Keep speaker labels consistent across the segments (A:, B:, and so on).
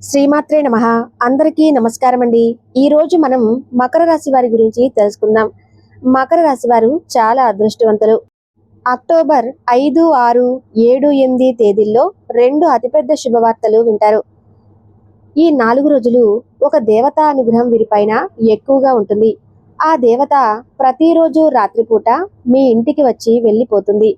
A: శ్రీమాత్రే నమః. అందరికీ నమస్కారం అండి. ఈ రోజు మనం మకర రాశి వారి గురించి తెలుసుకుందాం. మకర రాశి వారు చాలా అదృష్టవంతులు. అక్టోబర్ 5, 6, 7, 8 తేదీల్లో 2 అతిపెద్ద శుభవార్తలు వింటారు. ఈ 4 రోజులు ఒక దేవతా అనుగ్రహం వీరిపైన ఎక్కువగా ఉంటుంది. ఆ దేవత ప్రతిరోజు రాత్రిపూట మీ ఇంటికి వచ్చి వెళ్ళిపోతుంది.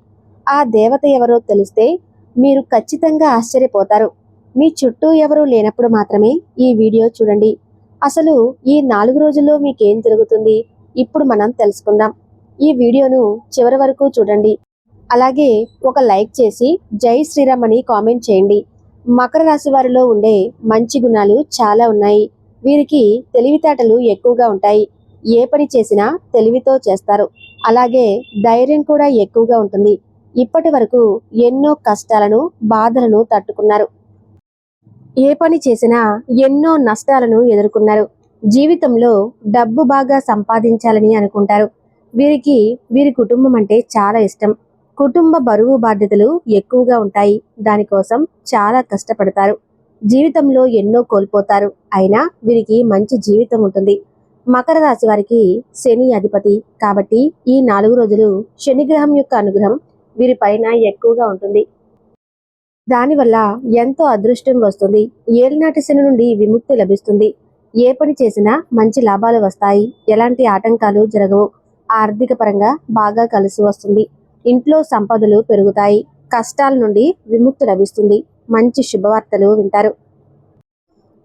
A: ఆ దేవత ఎవరో తెలిస్తే మీరు ఖచ్చితంగా ఆశ్చర్యపోతారు. మీ చుట్టూ ఎవరూ లేనప్పుడు మాత్రమే ఈ వీడియో చూడండి. అసలు ఈ 4 రోజుల్లో మీకేం జరుగుతుంది ఇప్పుడు మనం తెలుసుకుందాం. ఈ వీడియోను చివరి వరకు చూడండి. అలాగే ఒక లైక్ చేసి జై శ్రీరామ్ అని కామెంట్ చేయండి. మకర రాశి వారిలో ఉండే మంచి గుణాలు చాలా ఉన్నాయి. వీరికి తెలివితేటలు ఎక్కువగా ఉంటాయి. ఏ పని చేసినా తెలివితో చేస్తారు. అలాగే ధైర్యం కూడా ఎక్కువగా ఉంటుంది. ఇప్పటి వరకు ఎన్నో కష్టాలను బాధలను తట్టుకున్నారు. ఏ పని చేసినా ఎన్నో నష్టాలను ఎదుర్కొన్నారు. జీవితంలో డబ్బు బాగా సంపాదించాలని అనుకుంటారు. వీరికి వీరి కుటుంబం అంటే చాలా ఇష్టం. కుటుంబ బరువు బాధ్యతలు ఎక్కువగా ఉంటాయి. దానికోసం చాలా కష్టపడతారు. జీవితంలో ఎన్నో కోల్పోతారు. అయినా వీరికి మంచి జీవితం ఉంటుంది. మకర రాశి వారికి శని అధిపతి కాబట్టి ఈ 4 రోజులు శనిగ్రహం యొక్క అనుగ్రహం వీరిపైన ఎక్కువగా ఉంటుంది. దానివల్ల ఎంతో అదృష్టం వస్తుంది. ఏలినాటి శని నుండి విముక్తి లభిస్తుంది. ఏ పని చేసినా మంచి లాభాలు వస్తాయి. ఎలాంటి ఆటంకాలు జరగవు. ఆర్థిక పరంగా బాగా కలిసి వస్తుంది. ఇంట్లో సంపదలు పెరుగుతాయి. కష్టాల నుండి విముక్తి లభిస్తుంది. మంచి శుభవార్తలు వింటారు.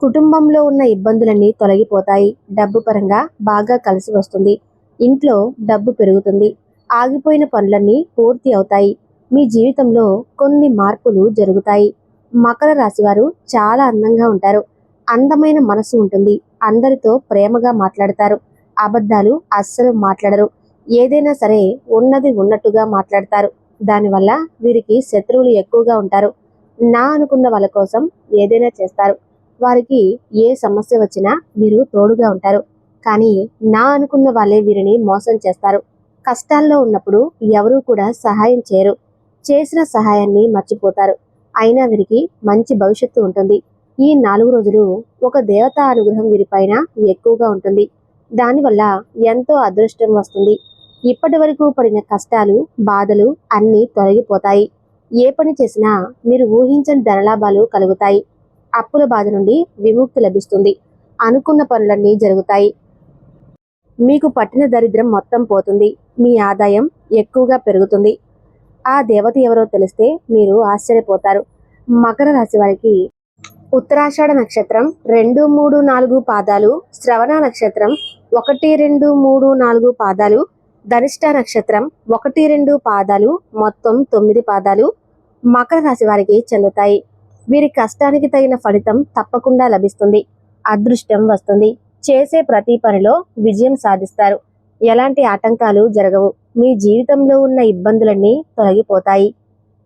A: కుటుంబంలో ఉన్న ఇబ్బందులన్నీ తొలగిపోతాయి. డబ్బు పరంగా బాగా కలిసి వస్తుంది. ఇంట్లో డబ్బు పెరుగుతుంది. ఆగిపోయిన పనులన్నీ పూర్తి అవుతాయి. మీ జీవితంలో కొన్ని మార్పులు జరుగుతాయి. మకర రాశి వారు చాలా అందంగా ఉంటారు. అందమైన మనసు ఉంటుంది. అందరితో ప్రేమగా మాట్లాడతారు. అబద్ధాలు అస్సలు మాట్లాడరు. ఏదైనా సరే ఉన్నది ఉన్నట్టుగా మాట్లాడతారు. దానివల్ల వీరికి శత్రువులు ఎక్కువగా ఉంటారు. నా అనుకున్న వాళ్ళ కోసం ఏదైనా చేస్తారు. వారికి ఏ సమస్య వచ్చినా వీరు తోడుగా ఉంటారు. కానీ నా అనుకున్న వాళ్ళే వీరిని మోసం చేస్తారు. కష్టాల్లో ఉన్నప్పుడు ఎవరూ కూడా సహాయం చేయరు. చేసిన సహాయాన్ని మర్చిపోతారు. అయినా వీరికి మంచి భవిష్యత్తు ఉంటుంది. ఈ 4 రోజులు ఒక దేవతా అనుగ్రహం వీరిపైన ఎక్కువగా ఉంటుంది. దానివల్ల ఎంతో అదృష్టం వస్తుంది. ఇప్పటి వరకు పడిన కష్టాలు బాధలు అన్నీ తొలగిపోతాయి. ఏ పని చేసినా మీరు ఊహించని ధనలాభాలు కలుగుతాయి. అప్పుల బాధ నుండి విముక్తి లభిస్తుంది. అనుకున్న పనులన్నీ జరుగుతాయి. మీకు పట్టిన దరిద్రం మొత్తం పోతుంది. మీ ఆదాయం ఎక్కువగా పెరుగుతుంది. ఆ దేవత ఎవరో తెలిస్తే మీరు ఆశ్చర్యపోతారు. మకర రాశి వారికి ఉత్తరాషాఢ నక్షత్రం 2, 3, 4 పాదాలు, శ్రవణ నక్షత్రం 1, 2, 3, 4 పాదాలు, ధనిష్ట నక్షత్రం 1, 2 పాదాలు, మొత్తం 9 పాదాలు మకర రాశి వారికి చెందుతాయి. వీరి కష్టానికి తగిన ఫలితం తప్పకుండా లభిస్తుంది. అదృష్టం వస్తుంది. చేసే ప్రతి పనిలో విజయం సాధిస్తారు. ఎలాంటి ఆటంకాలు జరగవు. మీ జీవితంలో ఉన్న ఇబ్బందులన్నీ తొలగిపోతాయి.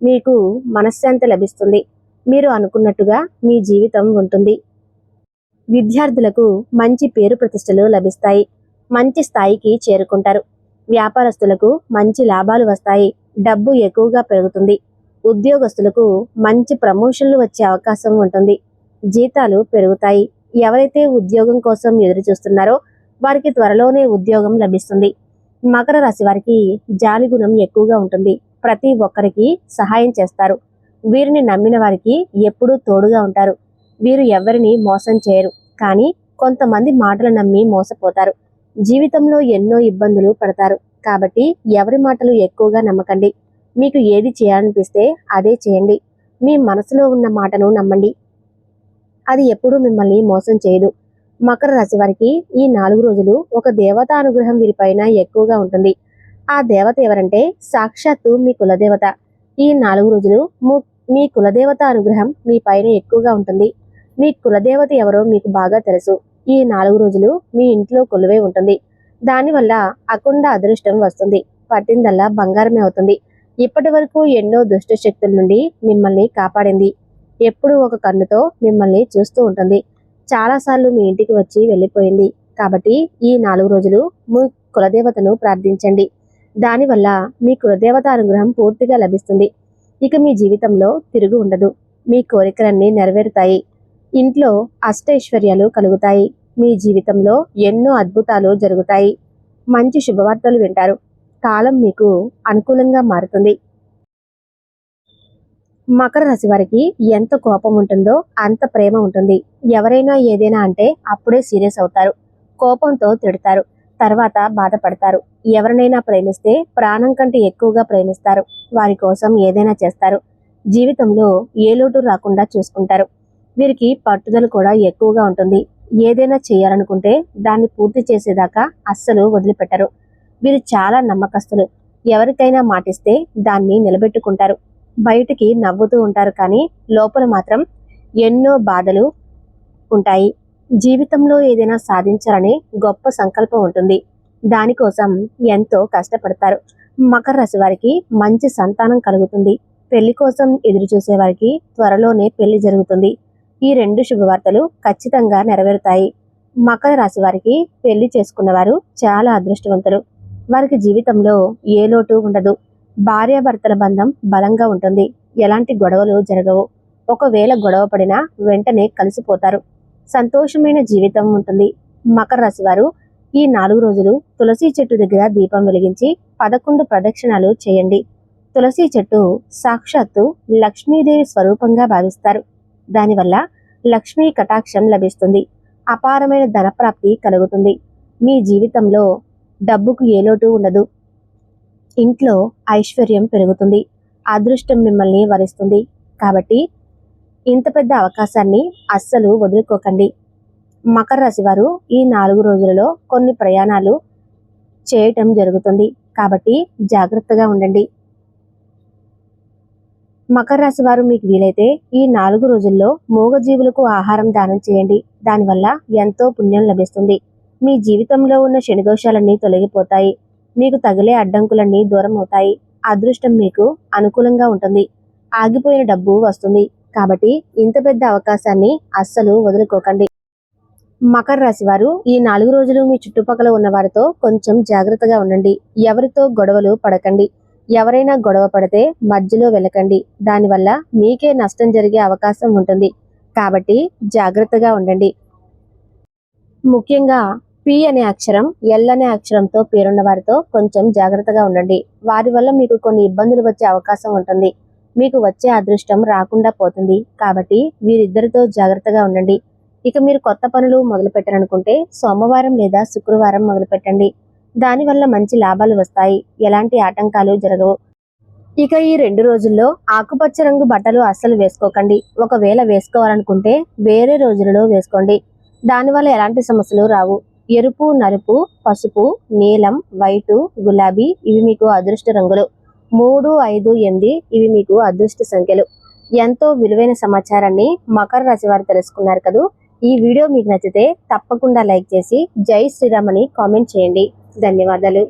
A: మీకు మనశ్శాంతి లభిస్తుంది. మీరు అనుకున్నట్టుగా మీ జీవితం ఉంటుంది. విద్యార్థులకు మంచి పేరు ప్రతిష్టలు లభిస్తాయి. మంచి స్థాయికి చేరుకుంటారు. వ్యాపారస్తులకు మంచి లాభాలు వస్తాయి. డబ్బు ఎక్కువగా పెరుగుతుంది. ఉద్యోగస్తులకు మంచి ప్రమోషన్లు వచ్చే అవకాశం ఉంటుంది. జీతాలు పెరుగుతాయి. ఎవరైతే ఉద్యోగం కోసం ఎదురు చూస్తున్నారో వారికి త్వరలోనే ఉద్యోగం లభిస్తుంది. మకర రాశి వారికి జాలి గుణం ఎక్కువగా ఉంటుంది. ప్రతి ఒక్కరికి సహాయం చేస్తారు. వీరిని నమ్మిన వారికి ఎప్పుడూ తోడుగా ఉంటారు. వీరు ఎవరిని మోసం చేయరు. కానీ కొంతమంది మాటలు నమ్మి మోసపోతారు. జీవితంలో ఎన్నో ఇబ్బందులు పడతారు. కాబట్టి ఎవరి మాటలు ఎక్కువగా నమ్మకండి. మీకు ఏది చేయాలనిపిస్తే అదే చేయండి. మీ మనసులో ఉన్న మాటను నమ్మండి. అది ఎప్పుడూ మిమ్మల్ని మోసం చేయదు. మకర రాశి వారికి ఈ 4 రోజులు ఒక దేవతా అనుగ్రహం వీరిపైన ఎక్కువగా ఉంటుంది. ఆ దేవత ఎవరంటే సాక్షాత్తు మీ కులదేవత. ఈ 4 రోజులు మీ కులదేవత అనుగ్రహం మీ పైన ఎక్కువగా ఉంటుంది. మీ కులదేవత ఎవరో మీకు బాగా తెలుసు. ఈ 4 రోజులు మీ ఇంట్లో కొలువై ఉంటుంది. దానివల్ల అఖండ అదృష్టం వస్తుంది. పట్టిందల్లా బంగారమే అవుతుంది. ఇప్పటి వరకు ఎన్నో దుష్ట శక్తుల నుండి మిమ్మల్ని కాపాడింది. ఎప్పుడూ ఒక కన్నుతో మిమ్మల్ని చూస్తూ ఉంటుంది. చాలాసార్లు మీ ఇంటికి వచ్చి వెళ్ళిపోయింది. కాబట్టి ఈ 4 రోజులు మీ కులదేవతను ప్రార్థించండి. దానివల్ల మీ కులదేవత అనుగ్రహం పూర్తిగా లభిస్తుంది. ఇక మీ జీవితంలో తిరుగు ఉండదు. మీ కోరికలన్నీ నెరవేరుతాయి. ఇంట్లో అష్టైశ్వర్యాలు కలుగుతాయి. మీ జీవితంలో ఎన్నో అద్భుతాలు జరుగుతాయి. మంచి శుభవార్తలు వింటారు. కాలం మీకు అనుకూలంగా మారుతుంది. మకర రాశి వారికి ఎంత కోపం ఉంటుందో అంత ప్రేమ ఉంటుంది. ఎవరైనా ఏదైనా అంటే అప్పుడే సీరియస్ అవుతారు. కోపంతో తిడతారు, తర్వాత బాధపడతారు. ఎవరినైనా ప్రేమిస్తే ప్రాణం కంటే ఎక్కువగా ప్రేమిస్తారు. వారి కోసం ఏదైనా చేస్తారు. జీవితంలో ఏ లోటు రాకుండా చూసుకుంటారు. వీరికి పట్టుదల కూడా ఎక్కువగా ఉంటుంది. ఏదైనా చేయాలనుకుంటే దాన్ని పూర్తి చేసేదాకా అస్సలు వదిలిపెట్టరు. వీరు చాలా నమ్మకస్తులు. ఎవరికైనా మాటిస్తే దాన్ని నిలబెట్టుకుంటారు. బయటికి నవ్వుతూ ఉంటారు, కానీ లోపల మాత్రం ఎన్నో బాధలు ఉంటాయి. జీవితంలో ఏదైనా సాధించాలని గొప్ప సంకల్పం ఉంటుంది. దానికోసం ఎంతో కష్టపడతారు. మకర రాశి వారికి మంచి సంతానం కలుగుతుంది. పెళ్లి కోసం ఎదురు చూసే వారికి త్వరలోనే పెళ్లి జరుగుతుంది. ఈ రెండు శుభవార్తలు ఖచ్చితంగా నెరవేరుతాయి. మకర రాశి వారికి పెళ్లి చేసుకున్నవారు చాలా అదృష్టవంతులు. వారికి జీవితంలో ఏ లోటు ఉండదు. భార్యాభర్తల బంధం బలంగా ఉంటుంది. ఎలాంటి గొడవలు జరగవు. ఒకవేళ గొడవ పడినా వెంటనే కలిసిపోతారు. సంతోషమైన జీవితం ఉంటుంది. మకర రాశి వారు ఈ 4 రోజులు తులసి చెట్టు దగ్గర దీపం వెలిగించి 11 ప్రదక్షిణాలు చేయండి. తులసి చెట్టు సాక్షాత్తు లక్ష్మీదేవి స్వరూపంగా భావిస్తారు. దానివల్ల లక్ష్మీ కటాక్షం లభిస్తుంది. అపారమైన ధనప్రాప్తి కలుగుతుంది. మీ జీవితంలో డబ్బుకు ఏ లోటు ఉండదు. ఇంట్లో ఐశ్వర్యం పెరుగుతుంది. అదృష్టం మిమ్మల్ని వరిస్తుంది. కాబట్టి ఇంత పెద్ద అవకాశాన్ని అస్సలు వదులుకోకండి. మకర రాశి వారు ఈ 4 రోజులలో కొన్ని ప్రయాణాలు చేయటం జరుగుతుంది. కాబట్టి జాగ్రత్తగా ఉండండి. మకర రాశి వారు మీకు వీలైతే ఈ 4 రోజుల్లో మూగజీవులకు ఆహారం దానం చేయండి. దానివల్ల ఎంతో పుణ్యం లభిస్తుంది. మీ జీవితంలో ఉన్న శనిదోషాలన్నీ తొలగిపోతాయి. మీకు తగిలే అడ్డంకులన్నీ దూరం అవుతాయి. అదృష్టం మీకు అనుకూలంగా ఉంటుంది. ఆగిపోయిన డబ్బు వస్తుంది. కాబట్టి ఇంత పెద్ద అవకాశాన్ని అస్సలు వదులుకోకండి. మకర రాశి వారు ఈ 4 రోజులు మీ చుట్టుపక్కల ఉన్న వారితో కొంచెం జాగ్రత్తగా ఉండండి. ఎవరితో గొడవలు పడకండి. ఎవరైనా గొడవ పడితే మధ్యలో వెళ్ళకండి. దానివల్ల మీకే నష్టం జరిగే అవకాశం ఉంటుంది. కాబట్టి జాగ్రత్తగా ఉండండి. ముఖ్యంగా పి అనే అక్షరం, ఎల్ అనే అక్షరంతో పేరున్న వారితో కొంచెం జాగ్రత్తగా ఉండండి. వారి వల్ల మీకు కొన్ని ఇబ్బందులు వచ్చే అవకాశం ఉంటుంది. మీకు వచ్చే అదృష్టం రాకుండా పోతుంది. కాబట్టి వీరిద్దరితో జాగ్రత్తగా ఉండండి. ఇక మీరు కొత్త పనులు మొదలు పెట్టాలనుకుంటే సోమవారం లేదా శుక్రవారం మొదలు పెట్టండి. దానివల్ల మంచి లాభాలు వస్తాయి. ఎలాంటి ఆటంకాలు జరగవు. ఇక ఈ 2 రోజుల్లో ఆకుపచ్చ రంగు బట్టలు అస్సలు వేసుకోకండి. ఒకవేళ వేసుకోవాలనుకుంటే వేరే రోజులలో వేసుకోండి. దానివల్ల ఎలాంటి సమస్యలు రావు. ఎరుపు, నలుపు, పసుపు, నీలం, వైటు, గులాబీ ఇవి మీకు అదృష్ట రంగులు. 3, 5, 8 ఇవి మీకు అదృష్ట సంఖ్యలు. ఎంతో విలువైన సమాచారాన్ని మకర రాశి వారు తెలుసుకున్నారు కదూ. ఈ వీడియో మీకు నచ్చితే తప్పకుండా లైక్ చేసి జై శ్రీరామ్ అని కామెంట్ చేయండి. ధన్యవాదాలు.